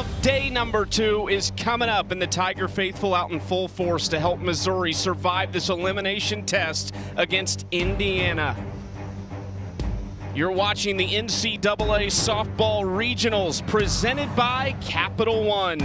12, day number 2 is coming up, and the Tiger faithful out in full force to help Missouri survive this elimination test against Indiana. You're watching the NCAA Softball Regionals presented by Capital One.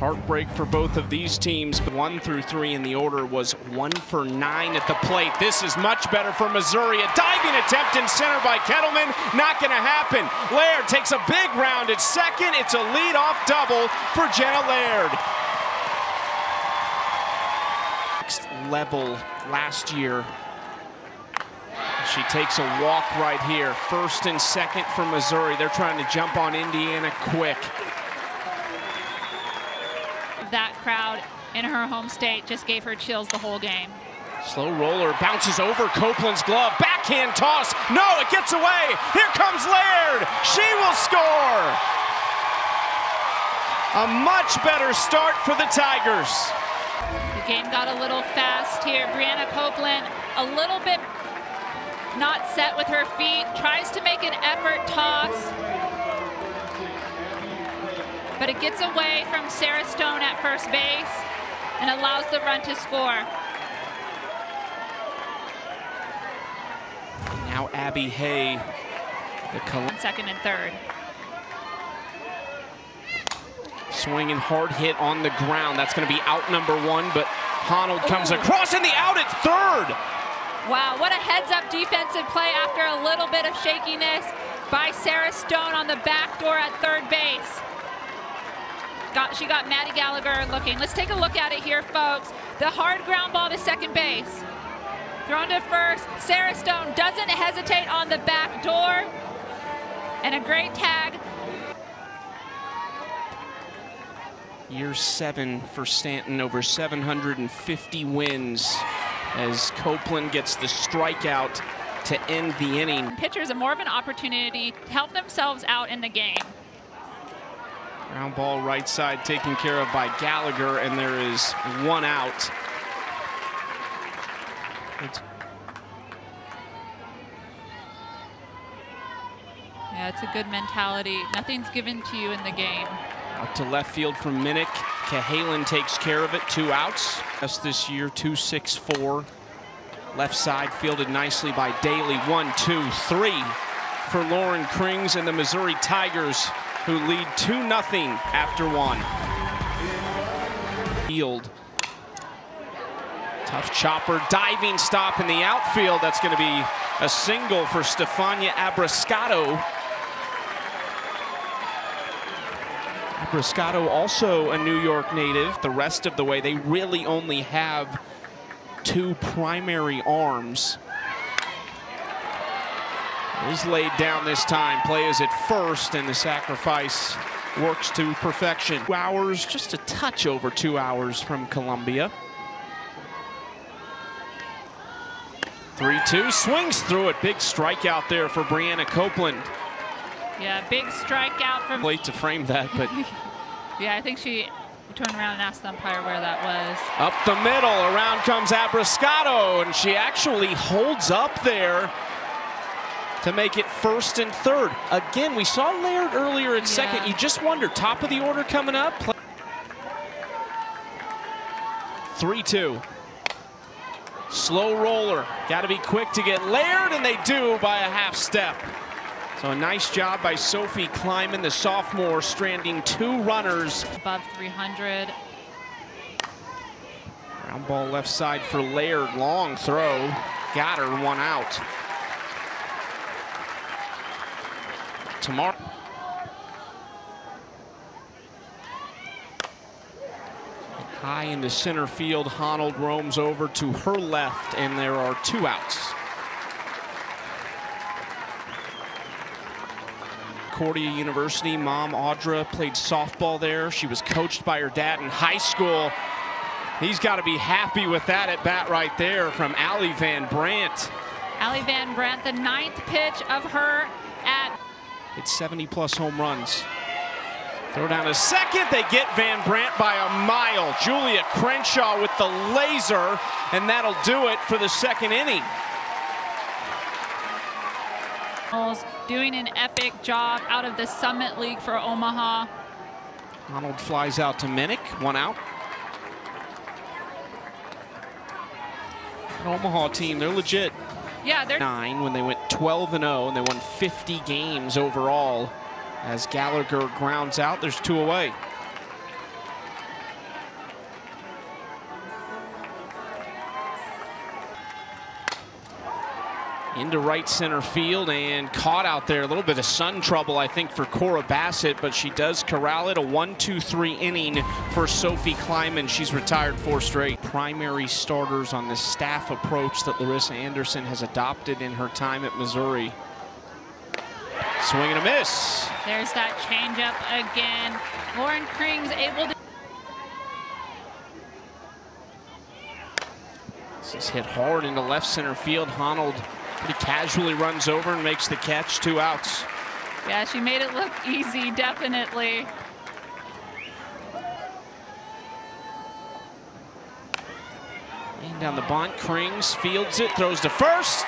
Heartbreak for both of these teams, but 1 through 3 in the order was 1 for 9 at the plate. This is much better for Missouri. A diving attempt in center by Kettleman, not gonna happen. Laird takes a big round at second. It's a leadoff double for Jenna Laird. Next level last year. She takes a walk right here. First and second for Missouri. They're trying to jump on Indiana quick. That crowd in her home state just gave her chills the whole game. Slow roller bounces over Copeland's glove. Backhand toss. No, it gets away. Here comes Laird. She will score. A much better start for the Tigers. The game got a little fast here. Brianna Copeland a little bit not set with her feet. Tries to make an effort toss, but it gets away from Sarah Stone at first base and allows the run to score. Now Abby Hay, the second and third. Swinging hard hit on the ground. That's going to be out number 1, but Honnold comes across in the out at third. Wow, what a heads-up defensive play after a little bit of shakiness by Sarah Stone on the back door at third base. She got Maddie Gallagher looking. Let's take a look at it here, folks. The hard ground ball to second base. Thrown to first. Sarah Stone doesn't hesitate on the back door. And a great tag. Year 7 for Stanton, over 750 wins as Copeland gets the strikeout to end the inning. Pitchers have more of an opportunity to help themselves out in the game. Ground ball right side taken care of by Gallagher, and there is 1 out. Yeah, it's a good mentality. Nothing's given to you in the game. Out to left field from Minnick. Cahalan takes care of it, 2 outs. Just this year, 2-6-4. Left side fielded nicely by Daly. 1, 2, 3 for Lauren Krings and the Missouri Tigers, who lead 2-0 after 1. Field. Tough chopper, diving stop in the outfield. That's going to be a single for Stefania Abriscato. Abriscato, also a New York native. The rest of the way, they really only have 2 primary arms. Is laid down this time. Play is at first, and the sacrifice works to perfection. 2 hours, just a touch over 2 hours from Columbia. 3-2, swings through it. Big strikeout there for Brianna Copeland. Yeah, big strikeout from... Late to frame that, but... Yeah, I think she turned around and asked the umpire where that was. Up the middle, around comes Abriscato, and she actually holds up there to make it first and third. Again, we saw Laird earlier at second. You just wonder, top of the order coming up. 3-2. Slow roller. Got to be quick to get Laird, and they do by a half step. So a nice job by Sophie Kleiman, the sophomore, stranding 2 runners. Above 300. Ground ball left side for Laird. Long throw. Got her, 1 out. Tomorrow. High into center field, Honnold roams over to her left, and there are 2 outs. Concordia University, mom Audra played softball there. She was coached by her dad in high school. He's got to be happy with that at bat right there from Allie Van Brandt. Allie Van Brandt, the 9th pitch of her at... It's 70-plus home runs. Throw down to second. They get Van Brandt by a mile. Julia Crenshaw with the laser, and that'll do it for the 2nd inning. doing an epic job out of the Summit League for Omaha. Arnold flies out to Minnick, 1 out. An Omaha team, they're legit. Yeah, they're 9 when they went 12-0 and they won 50 games overall. As Gallagher grounds out, there's 2 away. Into right center field and caught out there. A little bit of sun trouble, I think, for Cora Bassett, but she does corral it. A 1-2-3 inning for Sophie Kleiman. She's retired 4 straight. Primary starters on the staff approach that Larissa Anderson has adopted in her time at Missouri. Swing and a miss. There's that changeup again. Lauren Kring's able to. This is hit hard into left center field. Honnold pretty casually runs over and makes the catch, 2 outs. Yeah, she made it look easy, definitely. Laying down the bunt, Krings fields it, throws to first.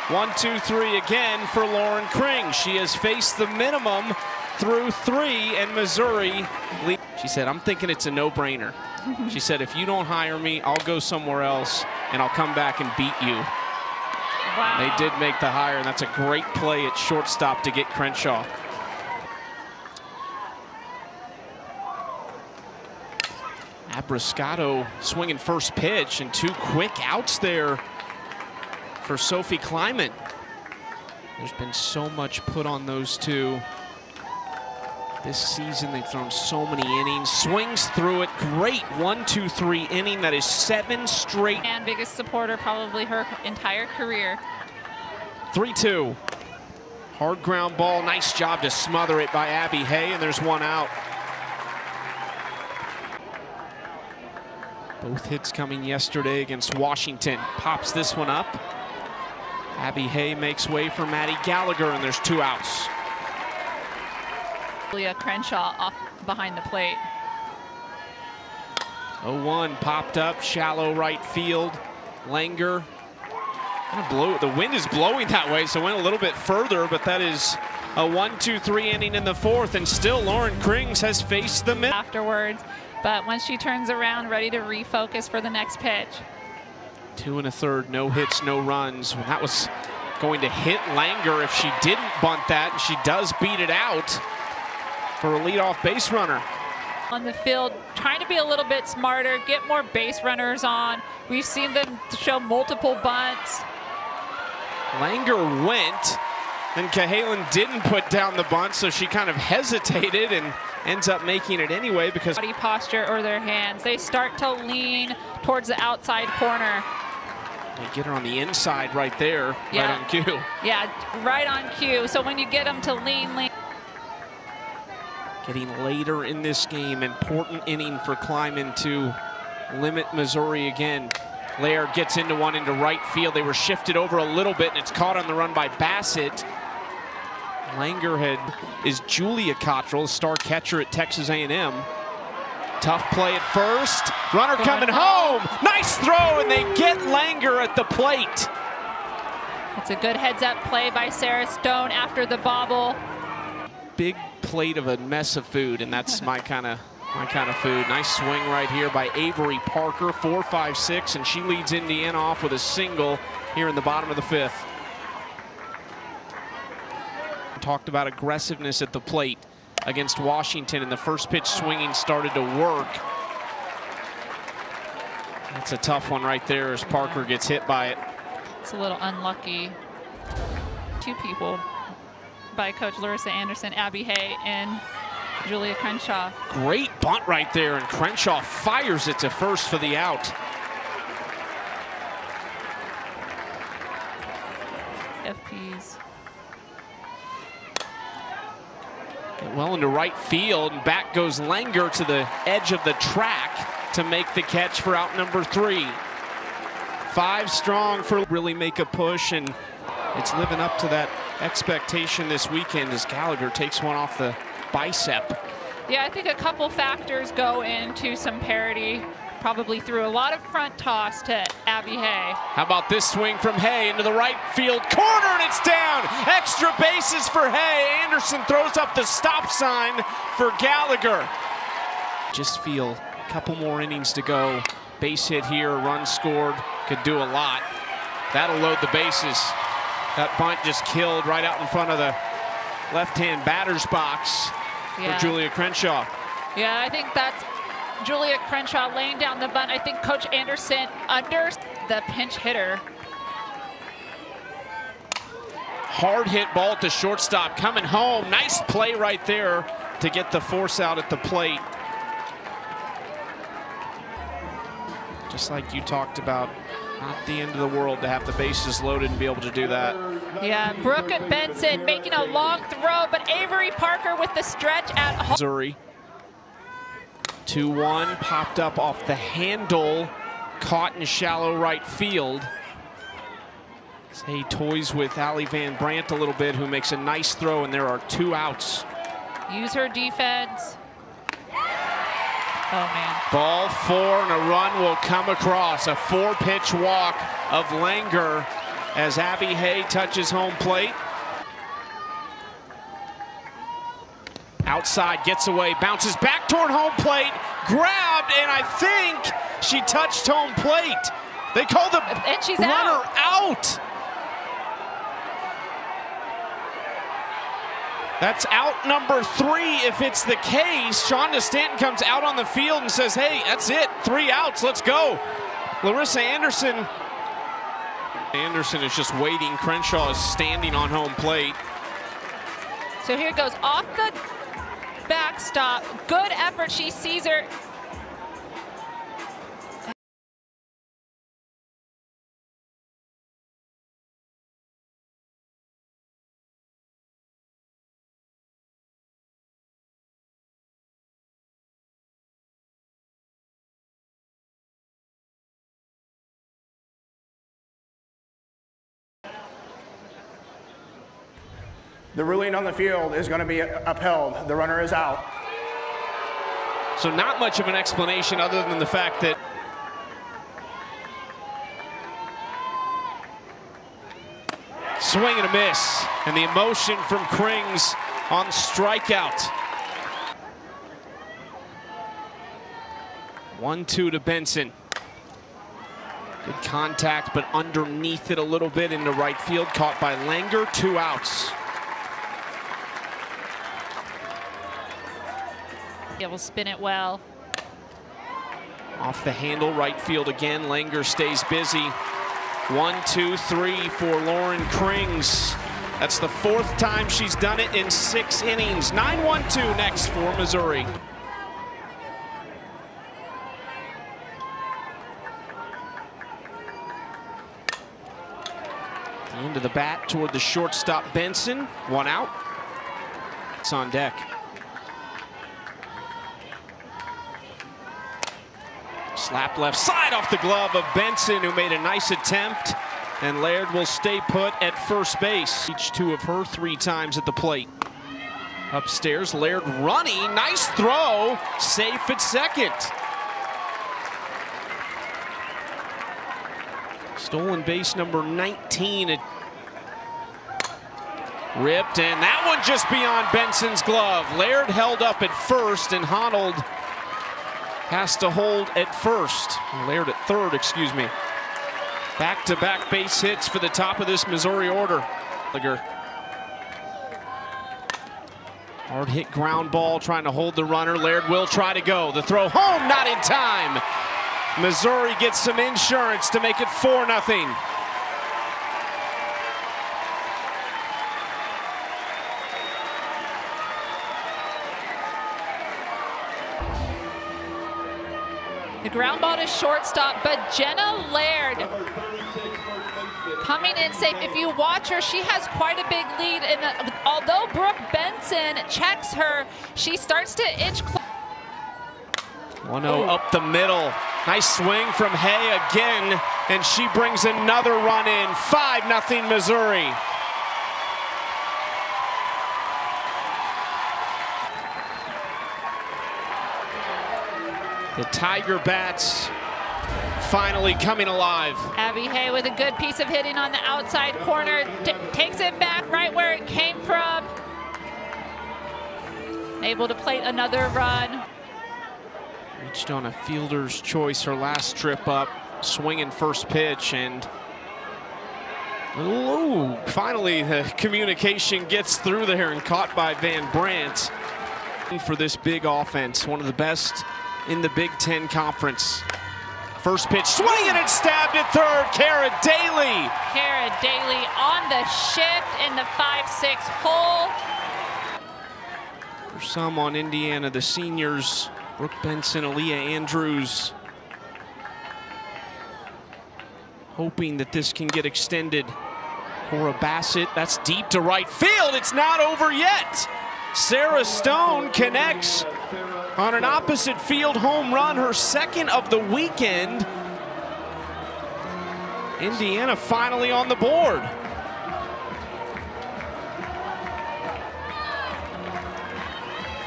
1-2-3 again for Lauren Kring. She has faced the minimum through 3, and Missouri. She said, I'm thinking it's a no-brainer. She said, if you don't hire me, I'll go somewhere else, and I'll come back and beat you. Wow. They did make the hire, and that's a great play at shortstop to get Crenshaw. Abrascato swinging first pitch, and 2 quick outs there for Sophie Kleiman. There's been so much put on those 2. This season, they've thrown so many innings. Swings through it. Great 1-2-3 inning. That is 7 straight. And biggest supporter probably her entire career. 3-2. Hard ground ball. Nice job to smother it by Abby Hay, and there's 1 out. Both hits coming yesterday against Washington. Pops this one up. Abby Hay makes way for Maddie Gallagher, and there's 2 outs. Julia Crenshaw off behind the plate. 0-1 popped up, shallow right field. Langer. The wind is blowing that way, so it went a little bit further, but that is a 1-2-3 inning in the 4th, and still Lauren Krings has faced the mid afterwards, but once she turns around, ready to refocus for the next pitch. 2 1/3, no hits, no runs. Well, that was going to hit Langer if she didn't bunt that, and she does beat it out for a leadoff base runner. On the field, trying to be a little bit smarter, get more base runners on. We've seen them show multiple bunts. Langer went, then Cahalan didn't put down the bunt, so she kind of hesitated and ends up making it anyway because body posture or their hands. They start to lean towards the outside corner. They get her on the inside right there, yeah. Right on cue. Yeah, right on cue. So when you get them to lean. Getting later in this game, important inning for Kleiman to limit Missouri again. Laird gets into one into right field. They were shifted over a little bit, and it's caught on the run by Bassett. Langerhead is Julia Cottrell, star catcher at Texas A&M. Tough play at first. Runner coming home. Nice throw, and they get Langer at the plate. It's a good heads-up play by Sarah Stone after the bobble. Big plate of a mess of food, and that's my kind of food. Nice swing right here by Avery Parker, 4-5-6, and she leads Indiana off with a single here in the bottom of the 5th. Talked about aggressiveness at the plate against Washington, and the first pitch swinging started to work. That's a tough one right there as Parker gets hit by it. It's a little unlucky. 2 people by Coach Larissa Anderson, Abby Hay, and Julia Crenshaw. Great bunt right there, and Crenshaw fires it to first for the out. FPs. Well into right field, and back goes Langer to the edge of the track to make the catch for out number 3. 5 strong for really make a push, and it's living up to that expectation this weekend as Gallagher takes one off the bicep. Yeah, I think a couple factors go into some parity. probably threw a lot of front toss to Abby Hay. How about this swing from Hay into the right field corner, and it's down. Extra bases for Hay. Anderson throws up the stop sign for Gallagher. Just feel a couple more innings to go. Base hit here, run scored, could do a lot. That'll load the bases. That bunt just killed right out in front of the left-hand batter's box for Julia Crenshaw. Yeah, I think that's Julia Crenshaw laying down the bunt. I think Coach Anderson under the pinch hitter. Hard hit ball at the shortstop, coming home. Nice play right there to get the force out at the plate. Just like you talked about, not the end of the world to have the bases loaded and be able to do that. Yeah, Brooke Benson making a long throw, but Avery Parker with the stretch at home. Missouri. 2-1, popped up off the handle, caught in shallow right field. Hay toys with Allie Van Brandt a little bit, who makes a nice throw, and there are 2 outs. Use her defense. Oh, man. Ball 4, and a run will come across. A 4-pitch walk of Langer as Abby Hay touches home plate. Outside, gets away, bounces back toward home plate, grabbed, and I think she touched home plate. They call the runner out. That's out number 3 if it's the case. Shonda Stanton comes out on the field and says, hey, that's it, 3 outs, let's go. Larissa Anderson. Anderson is just waiting. Crenshaw is standing on home plate. So here it goes off the backstop. Good effort, she sees her. The ruling on the field is going to be upheld. The runner is out. So not much of an explanation other than the fact that swing and a miss, and the emotion from Krings on strikeout. 1-2 to Benson. Good contact, but underneath it a little bit into right field, caught by Langer. 2 outs. Yeah, we'll spin it well. Off the handle, right field again. Langer stays busy. 1, 2, 3 for Lauren Krings. That's the 4th time she's done it in 6 innings. 9-1-2 next for Missouri. The end of the bat toward the shortstop Benson. 1 out. It's on deck. Slap left side off the glove of Benson, who made a nice attempt, and Laird will stay put at first base. Each 2 of her 3 times at the plate. Upstairs, Laird running, nice throw, safe at second. Stolen base number 19. Ripped, and that one just beyond Benson's glove. Laird held up at first, and Honnold has to hold at first. Laird at third, excuse me. Back-to-back base hits for the top of this Missouri order. Hard hit ground ball, trying to hold the runner. Laird will try to go. The throw home, not in time. Missouri gets some insurance to make it 4-0. The ground ball to shortstop, but Jenna Laird coming in safe. If you watch her, she has quite a big lead. And although Brooke Benson checks her, she starts to inch close. 1-0 up the middle. Nice swing from Hay again, and she brings another run in. 5-0 Missouri. The Tiger Bats finally coming alive. Abby Hay with a good piece of hitting on the outside corner. Takes it back right where it came from. Able to plate another run. Reached on a fielder's choice her last trip up. Swinging first pitch, and ooh, finally the communication gets through there and caught by Van Brandt. For this big offense, one of the best in the Big Ten Conference. First pitch, swinging and stabbed at third, Cara Daly. Cara Daly on the shift in the 5-6 hole. For some on Indiana, the seniors, Brooke Benson, Aaliyah Andrews, hoping that this can get extended. Cora Bassett, that's deep to right field. It's not over yet. Sarah Stone connects on an opposite field home run, her second of the weekend. Indiana finally on the board.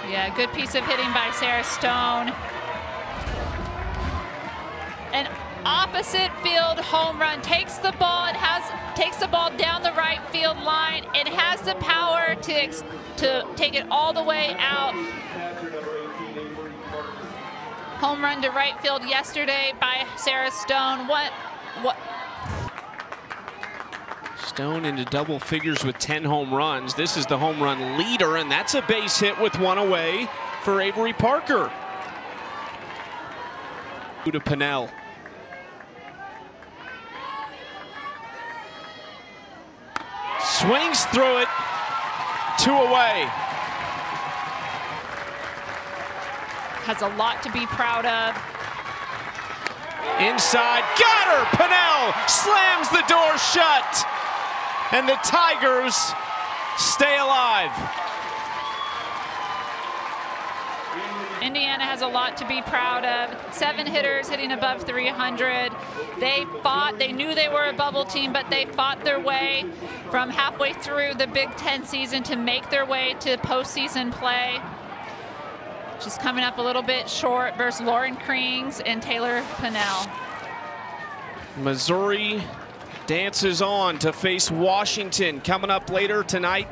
Yeah, good piece of hitting by Sarah Stone. An opposite field home run, takes the ball, takes the ball down the right field line. It has the power to take it all the way out. Home run to right field yesterday by Sarah Stone. What? Stone into double figures with 10 home runs. This is the home run leader, and that's a base hit with one away for Avery Parker. To Pinnell. Swings through it, 2 away. Has a lot to be proud of. Inside, got her! Pinnell slams the door shut. And the Tigers stay alive. Indiana has a lot to be proud of. 7 hitters hitting above 300. They fought, they knew they were a bubble team, but they fought their way from halfway through the Big Ten season to make their way to postseason play. Just coming up a little bit short versus Lauren Krings and Taylor Pinnell. Missouri dances on to face Washington coming up later tonight.